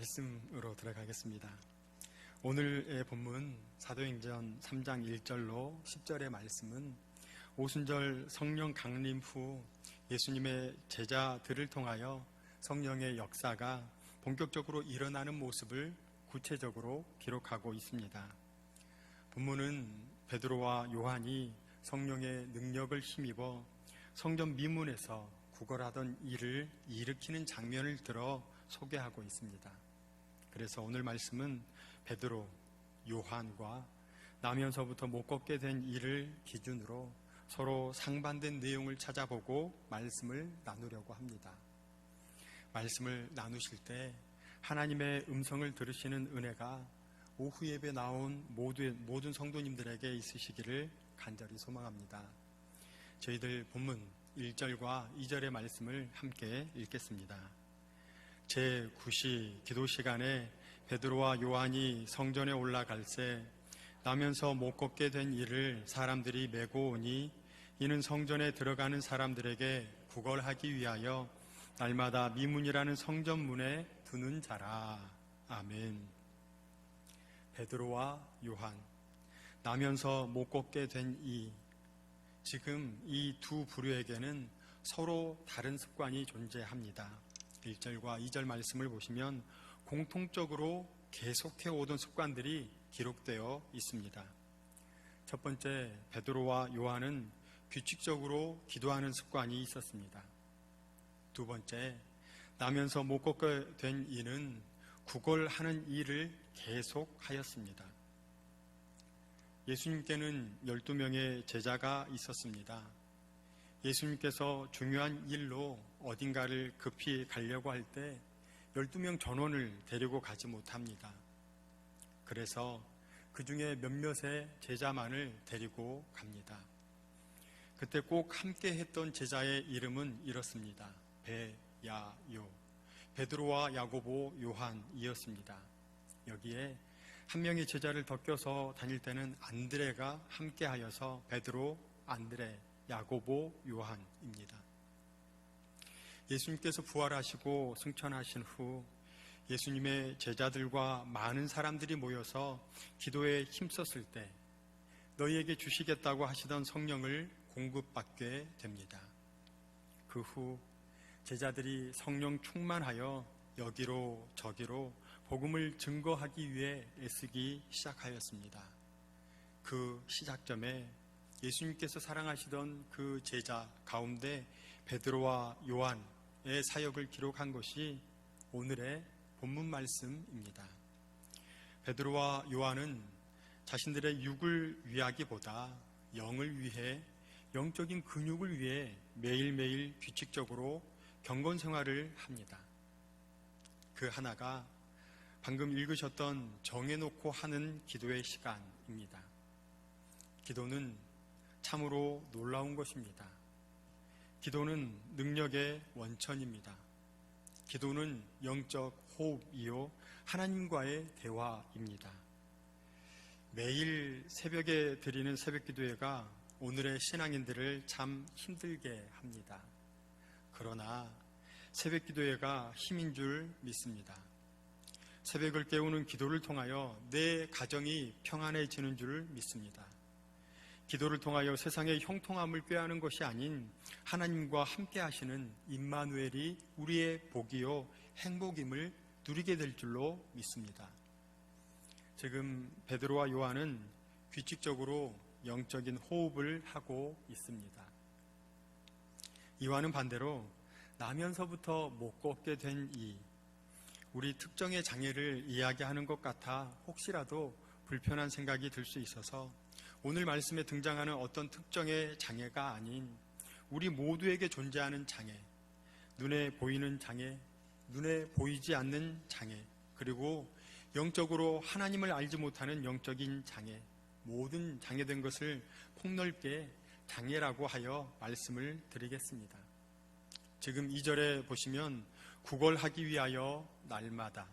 말씀으로 들어가겠습니다. 오늘의 본문 사도행전 3장 1절로 10절의 말씀은 오순절 성령 강림 후 예수님의 제자들을 통하여 성령의 역사가 본격적으로 일어나는 모습을 구체적으로 기록하고 있습니다. 본문은 베드로와 요한이 성령의 능력을 힘입어 성전 미문에서 구걸하던 일을 일으키는 장면을 들어 소개하고 있습니다. 그래서 오늘 말씀은 베드로, 요한과 나면서부터 못 걷게 된 일을 기준으로 서로 상반된 내용을 찾아보고 말씀을 나누려고 합니다. 말씀을 나누실 때 하나님의 음성을 들으시는 은혜가 오후 예배 나온 모든 성도님들에게 있으시기를 간절히 소망합니다. 저희들 본문 1절과 2절의 말씀을 함께 읽겠습니다. 제9시 기도 시간에 베드로와 요한이 성전에 올라갈새 나면서 못 걷게 된 이를 사람들이 메고 오니 이는 성전에 들어가는 사람들에게 구걸하기 위하여 날마다 미문이라는 성전문에 두는 자라. 아멘. 베드로와 요한, 나면서 못 걷게 된 지금 이 두 부류에게는 서로 다른 습관이 존재합니다. 1절과 2절 말씀을 보시면 공통적으로 계속해 오던 습관들이 기록되어 있습니다. 첫 번째, 베드로와 요한은 규칙적으로 기도하는 습관이 있었습니다. 두 번째, 나면서 못 걷게 된 이는 구걸하는 일을 계속하였습니다. 예수님께는 12명의 제자가 있었습니다. 예수님께서 중요한 일로 어딘가를 급히 가려고 할 때 12명 전원을 데리고 가지 못합니다. 그래서 그 중에 몇몇의 제자만을 데리고 갑니다. 그때 꼭 함께 했던 제자의 이름은 이렇습니다. 베야요, 베드로와 야고보, 요한이었습니다. 여기에 한 명의 제자를 더 껴서 다닐 때는 안드레가 함께하여서 베드로, 안드레, 야고보, 요한입니다. 예수님께서 부활하시고 승천하신 후 예수님의 제자들과 많은 사람들이 모여서 기도에 힘썼을 때 너희에게 주시겠다고 하시던 성령을 공급받게 됩니다. 그 후 제자들이 성령 충만하여 여기로 저기로 복음을 증거하기 위해 애쓰기 시작하였습니다. 그 시작점에 예수님께서 사랑하시던 그 제자 가운데 베드로와 요한의 사역을 기록한 것이 오늘의 본문 말씀입니다. 베드로와 요한은 자신들의 육을 위하기보다 영을 위해, 영적인 근육을 위해 매일매일 규칙적으로 경건 생활을 합니다. 그 하나가 방금 읽으셨던 정해놓고 하는 기도의 시간입니다. 기도는 참으로 놀라운 것입니다. 기도는 능력의 원천입니다. 기도는 영적 호흡이요 하나님과의 대화입니다. 매일 새벽에 드리는 새벽 기도회가 오늘의 신앙인들을 참 힘들게 합니다. 그러나 새벽 기도회가 힘인 줄 믿습니다. 새벽을 깨우는 기도를 통하여 내 가정이 평안해지는 줄 믿습니다. 기도를 통하여 세상의 형통함을 꾀하는 것이 아닌 하나님과 함께 하시는 임마누엘이 우리의 복이요 행복임을 누리게 될 줄로 믿습니다. 지금 베드로와 요한은 규칙적으로 영적인 호흡을 하고 있습니다. 이와는 반대로 나면서부터 못 걷게 된 우리 특정의 장애를 이야기하는 것 같아 혹시라도 불편한 생각이 들 수 있어서 오늘 말씀에 등장하는 어떤 특정의 장애가 아닌 우리 모두에게 존재하는 장애, 눈에 보이는 장애, 눈에 보이지 않는 장애, 그리고 영적으로 하나님을 알지 못하는 영적인 장애, 모든 장애된 것을 폭넓게 장애라고 하여 말씀을 드리겠습니다. 지금 2절에 보시면 구걸하기 위하여 날마다,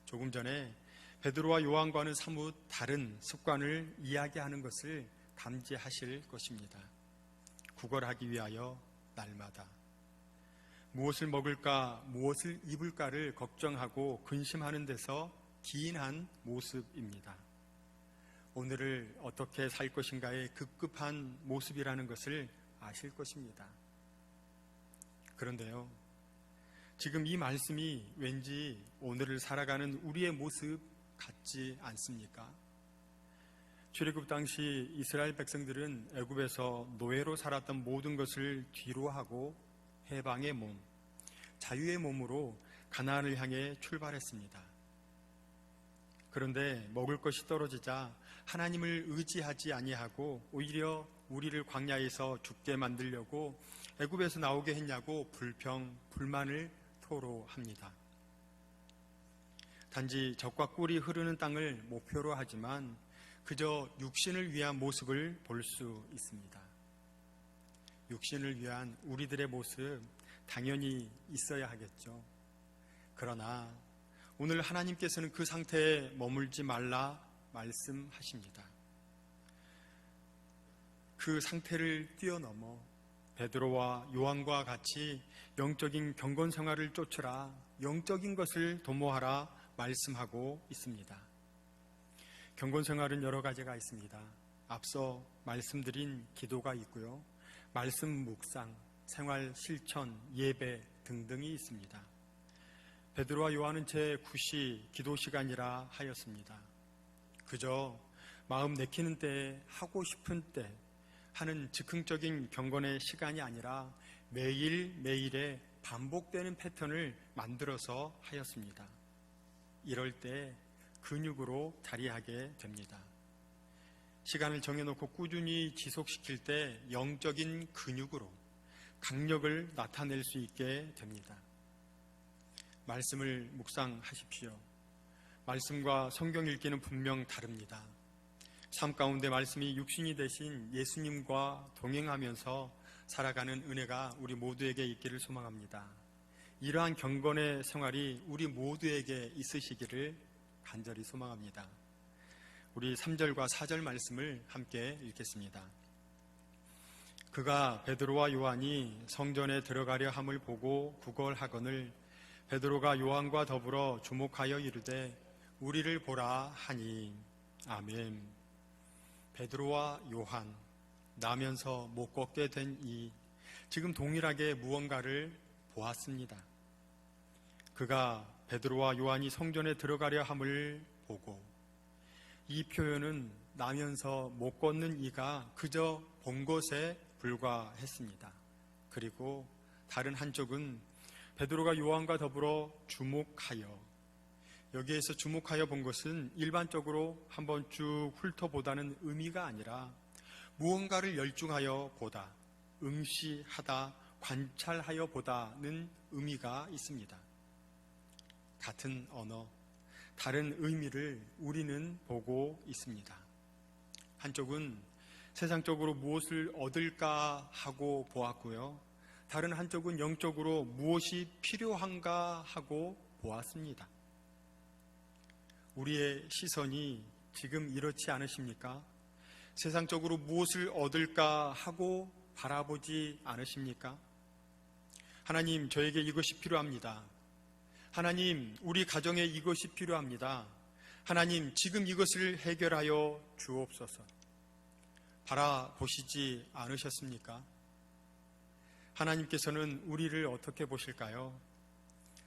조금 전에 베드로와 요한과는 사뭇 다른 습관을 이야기하는 것을 감지하실 것입니다. 구걸하기 위하여 날마다. 무엇을 먹을까, 무엇을 입을까를 걱정하고 근심하는 데서 기인한 모습입니다. 오늘을 어떻게 살 것인가의 급급한 모습이라는 것을 아실 것입니다. 그런데요, 지금 이 말씀이 왠지 오늘을 살아가는 우리의 모습 같지 않습니까? 출애굽 당시 이스라엘 백성들은 애굽에서 노예로 살았던 모든 것을 뒤로하고 해방의 몸, 자유의 몸으로 가나안을 향해 출발했습니다. 그런데 먹을 것이 떨어지자 하나님을 의지하지 아니하고 오히려 우리를 광야에서 죽게 만들려고 애굽에서 나오게 했냐고 불만을 토로합니다. 단지 젖과 꿀이 흐르는 땅을 목표로 하지만 그저 육신을 위한 모습을 볼 수 있습니다. 육신을 위한 우리들의 모습 당연히 있어야 하겠죠. 그러나 오늘 하나님께서는 그 상태에 머물지 말라 말씀하십니다. 그 상태를 뛰어넘어 베드로와 요한과 같이 영적인 경건 생활을 쫓으라, 영적인 것을 도모하라 말씀하고 있습니다. 경건 생활은 여러 가지가 있습니다. 앞서 말씀드린 기도가 있고요, 말씀 묵상, 생활 실천, 예배 등등이 있습니다. 베드로와 요한은 제9시 기도 시간이라 하였습니다. 그저 마음 내키는 때에 하고 싶은 때 하는 즉흥적인 경건의 시간이 아니라 매일매일의 반복되는 패턴을 만들어서 하였습니다. 이럴 때 근육으로 자리하게 됩니다. 시간을 정해놓고 꾸준히 지속시킬 때 영적인 근육으로 강력을 나타낼 수 있게 됩니다. 말씀을 묵상하십시오. 말씀과 성경 읽기는 분명 다릅니다. 삶 가운데 말씀이 육신이 되신 예수님과 동행하면서 살아가는 은혜가 우리 모두에게 있기를 소망합니다. 이러한 경건의 생활이 우리 모두에게 있으시기를 간절히 소망합니다. 우리 3절과 4절 말씀을 함께 읽겠습니다. 그가 베드로와 요한이 성전에 들어가려 함을 보고 구걸하거늘 베드로가 요한과 더불어 주목하여 이르되 우리를 보라 하니. 아멘. 베드로와 요한, 나면서 못 걷게 된 이, 지금 동일하게 무언가를 보았습니다. 그가 베드로와 요한이 성전에 들어가려 함을 보고, 이 표현은 나면서 못 걷는 이가 그저 본 것에 불과했습니다. 그리고 다른 한쪽은 베드로가 요한과 더불어 주목하여, 여기에서 주목하여 본 것은 일반적으로 한번 쭉 훑어보다는 의미가 아니라 무언가를 열중하여 보다, 응시하다, 관찰하여 보다는 의미가 있습니다. 같은 언어, 다른 의미를 우리는 보고 있습니다. 한쪽은 세상적으로 무엇을 얻을까 하고 보았고요, 다른 한쪽은 영적으로 무엇이 필요한가 하고 보았습니다. 우리의 시선이 지금 이렇지 않으십니까? 세상적으로 무엇을 얻을까 하고 바라보지 않으십니까? 하나님, 저에게 이것이 필요합니다. 하나님, 우리 가정에 이것이 필요합니다. 하나님, 지금 이것을 해결하여 주옵소서. 바라보시지 않으셨습니까? 하나님께서는 우리를 어떻게 보실까요?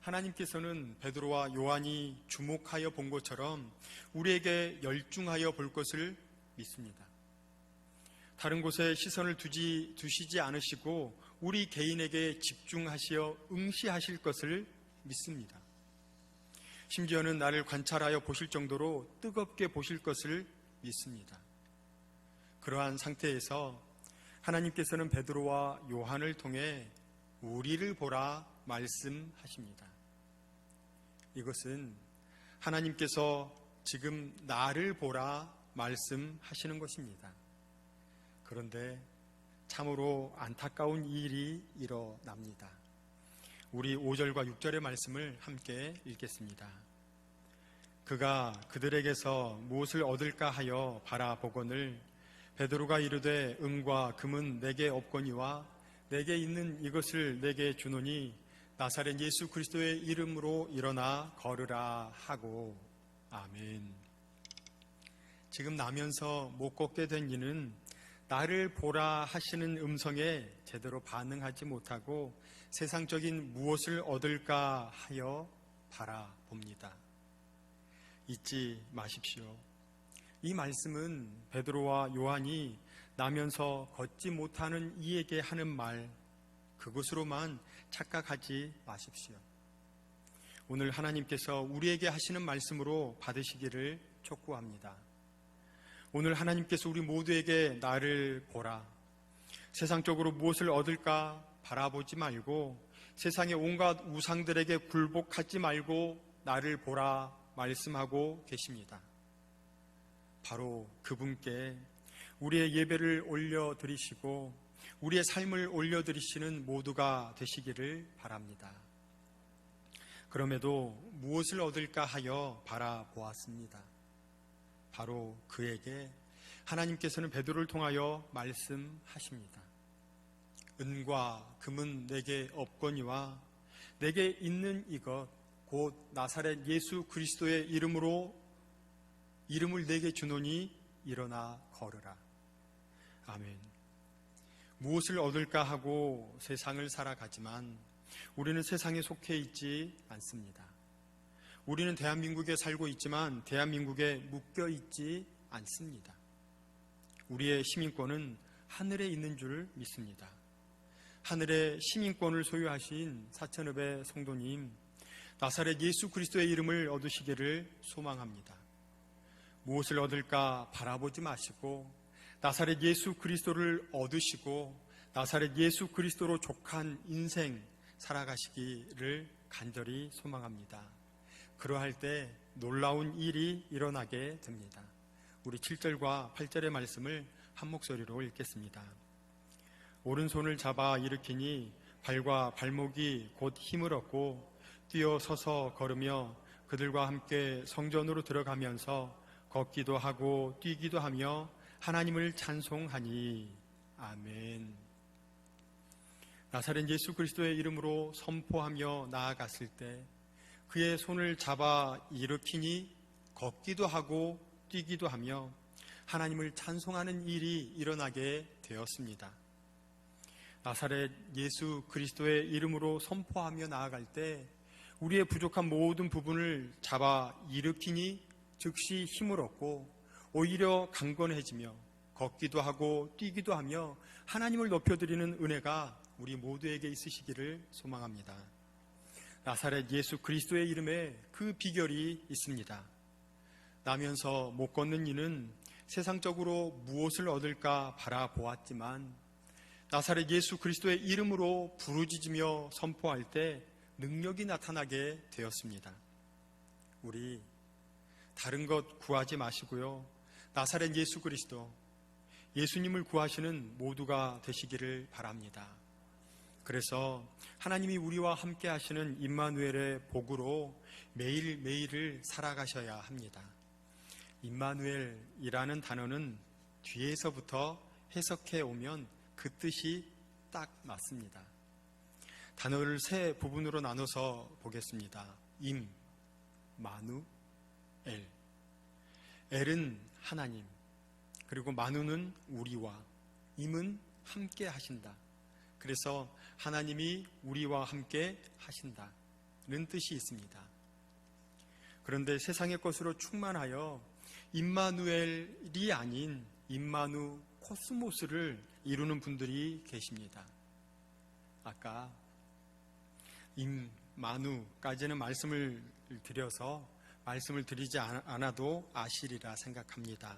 하나님께서는 베드로와 요한이 주목하여 본 것처럼 우리에게 열중하여 볼 것을 믿습니다. 다른 곳에 시선을 두시지 않으시고 우리 개인에게 집중하시어 응시하실 것을 믿습니다. 심지어는 나를 관찰하여 보실 정도로 뜨겁게 보실 것을 믿습니다. 그러한 상태에서 하나님께서는 베드로와 요한을 통해 우리를 보라 말씀하십니다. 이것은 하나님께서 지금 나를 보라 말씀하시는 것입니다. 그런데 참으로 안타까운 일이 일어납니다. 우리 5절과 6절의 말씀을 함께 읽겠습니다. 그가 그들에게서 무엇을 얻을까 하여 바라보거늘 베드로가 이르되 은과 금은 내게 없거니와 내게 있는 이것을 내게 주노니 나사렛 예수 그리스도의 이름으로 일어나 걸으라 하고. 아멘. 지금 나면서 못 걷게 된 이는 나를 보라 하시는 음성에 제대로 반응하지 못하고 세상적인 무엇을 얻을까 하여 바라봅니다. 잊지 마십시오. 이 말씀은 베드로와 요한이 나면서 걷지 못하는 이에게 하는 말, 그것으로만 착각하지 마십시오. 오늘 하나님께서 우리에게 하시는 말씀으로 받으시기를 촉구합니다. 오늘 하나님께서 우리 모두에게 나를 보라, 세상적으로 무엇을 얻을까 바라보지 말고 세상의 온갖 우상들에게 굴복하지 말고 나를 보라 말씀하고 계십니다. 바로 그분께 우리의 예배를 올려드리시고 우리의 삶을 올려드리시는 모두가 되시기를 바랍니다. 그럼에도 무엇을 얻을까 하여 바라보았습니다. 바로 그에게 하나님께서는 베드로를 통하여 말씀하십니다. 은과 금은 내게 없거니와 내게 있는 이것 곧 나사렛 예수 그리스도의 이름을 내게 주노니 일어나 걸으라. 아멘. 무엇을 얻을까 하고 세상을 살아가지만 우리는 세상에 속해 있지 않습니다. 우리는 대한민국에 살고 있지만 대한민국에 묶여 있지 않습니다. 우리의 시민권은 하늘에 있는 줄 믿습니다. 하늘의 시민권을 소유하신 사천읍의 성도님, 나사렛 예수 그리스도의 이름을 얻으시기를 소망합니다. 무엇을 얻을까 바라보지 마시고 나사렛 예수 그리스도를 얻으시고 나사렛 예수 그리스도로 족한 인생 살아가시기를 간절히 소망합니다. 그러할 때 놀라운 일이 일어나게 됩니다. 우리 7절과 8절의 말씀을 한 목소리로 읽겠습니다. 오른손을 잡아 일으키니 발과 발목이 곧 힘을 얻고 뛰어 서서 걸으며 그들과 함께 성전으로 들어가면서 걷기도 하고 뛰기도 하며 하나님을 찬송하니. 아멘. 나사렛 예수 그리스도의 이름으로 선포하며 나아갔을 때 그의 손을 잡아 일으키니 걷기도 하고 뛰기도 하며 하나님을 찬송하는 일이 일어나게 되었습니다. 나사렛 예수 그리스도의 이름으로 선포하며 나아갈 때 우리의 부족한 모든 부분을 잡아 일으키니 즉시 힘을 얻고 오히려 강건해지며 걷기도 하고 뛰기도 하며 하나님을 높여드리는 은혜가 우리 모두에게 있으시기를 소망합니다. 나사렛 예수 그리스도의 이름에 그 비결이 있습니다. 나면서 못 걷는 이는 세상적으로 무엇을 얻을까 바라보았지만 나사렛 예수 그리스도의 이름으로 부르짖으며 선포할 때 능력이 나타나게 되었습니다. 우리 다른 것 구하지 마시고요, 나사렛 예수 그리스도, 예수님을 구하시는 모두가 되시기를 바랍니다. 그래서 하나님이 우리와 함께 하시는 임마누엘의 복으로 매일매일을 살아가셔야 합니다. 임마누엘이라는 단어는 뒤에서부터 해석해 오면 그 뜻이 딱 맞습니다. 단어를 세 부분으로 나눠서 보겠습니다. 임, 마누, 엘. 엘은 하나님, 그리고 마누는 우리와, 임은 함께 하신다. 그래서 하나님이 우리와 함께 하신다는 뜻이 있습니다. 그런데 세상의 것으로 충만하여 임마누엘이 아닌 임마누 코스모스를 이루는 분들이 계십니다. 아까 임마누까지는 말씀을 드리지 않아도 아시리라 생각합니다.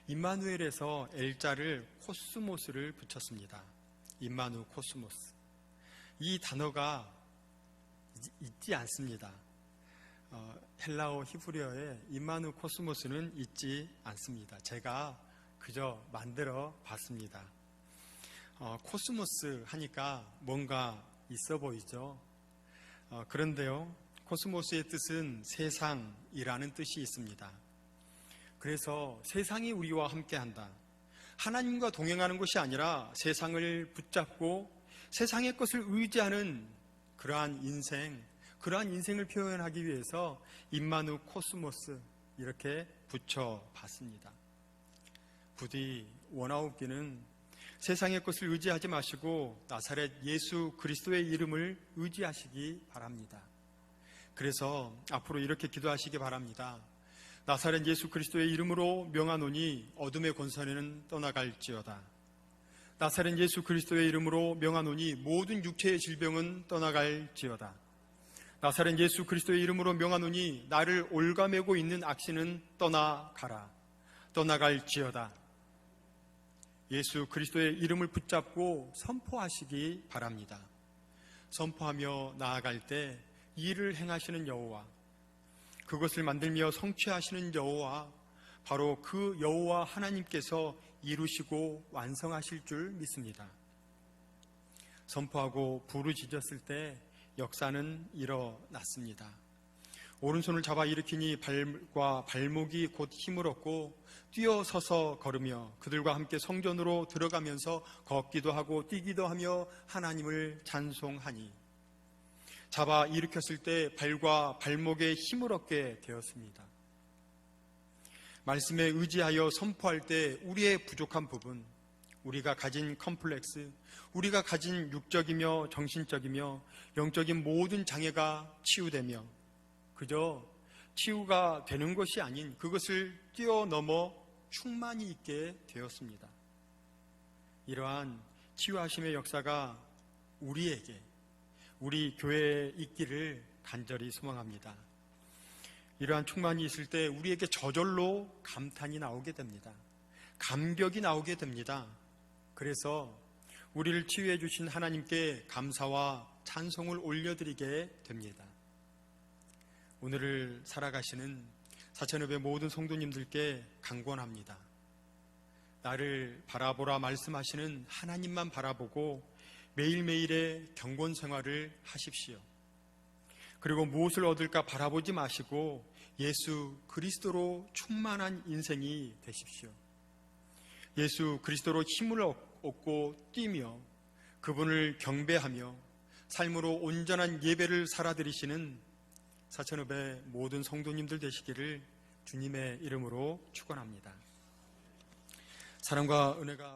임마누엘에서 L자를 코스모스를 붙였습니다. 임마누 코스모스. 이 단어가 있지 않습니다. 헬라어 히브리어에 임마누 코스모스는 있지 않습니다. 제가 그저 만들어 봤습니다. 코스모스 하니까 뭔가 있어 보이죠? 그런데요, 코스모스의 뜻은 세상이라는 뜻이 있습니다. 그래서 세상이 우리와 함께한다. 하나님과 동행하는 것이 아니라 세상을 붙잡고 세상의 것을 의지하는 그러한 인생을 표현하기 위해서 임마누 코스모스 이렇게 붙여봤습니다. 부디 원아웃기는 세상의 것을 의지하지 마시고 나사렛 예수 그리스도의 이름을 의지하시기 바랍니다. 그래서 앞으로 이렇게 기도하시기 바랍니다. 나사렛 예수 그리스도의 이름으로 명하노니 어둠의 권세는 떠나갈지어다. 나사렛 예수 그리스도의 이름으로 명하노니 모든 육체의 질병은 떠나갈지어다. 나사렛 예수 그리스도의 이름으로 명하노니 나를 올가매고 있는 악신은 떠나가라. 떠나갈지어다. 예수 그리스도의 이름을 붙잡고 선포하시기 바랍니다. 선포하며 나아갈 때 일을 행하시는 여호와, 그것을 만들며 성취하시는 여호와, 바로 그 여호와 하나님께서 이루시고 완성하실 줄 믿습니다. 선포하고 부르짖었을 때 역사는 일어났습니다. 오른손을 잡아 일으키니 발과 발목이 곧 힘을 얻고 뛰어서서 걸으며 그들과 함께 성전으로 들어가면서 걷기도 하고 뛰기도 하며 하나님을 찬송하니, 잡아 일으켰을 때 발과 발목에 힘을 얻게 되었습니다. 말씀에 의지하여 선포할 때 우리의 부족한 부분, 우리가 가진 컴플렉스, 우리가 가진 육적이며 정신적이며 영적인 모든 장애가 치유되며 그저 치유가 되는 것이 아닌 그것을 뛰어넘어 충만히 있게 되었습니다. 이러한 치유하심의 역사가 우리에게, 우리 교회에 있기를 간절히 소망합니다. 이러한 충만이 있을 때 우리에게 저절로 감탄이 나오게 됩니다. 감격이 나오게 됩니다. 그래서 우리를 치유해 주신 하나님께 감사와 찬송을 올려드리게 됩니다. 오늘을 살아가시는 사천읍의 모든 성도님들께 강권합니다. 나를 바라보라 말씀하시는 하나님만 바라보고 매일매일의 경건 생활을 하십시오. 그리고 무엇을 얻을까 바라보지 마시고 예수 그리스도로 충만한 인생이 되십시오. 예수 그리스도로 힘을 얻고 뛰며 그분을 경배하며 삶으로 온전한 예배를 살아드리시는 사천읍의 모든 성도님들 되시기를 주님의 이름으로 축원합니다. 사랑과 은혜가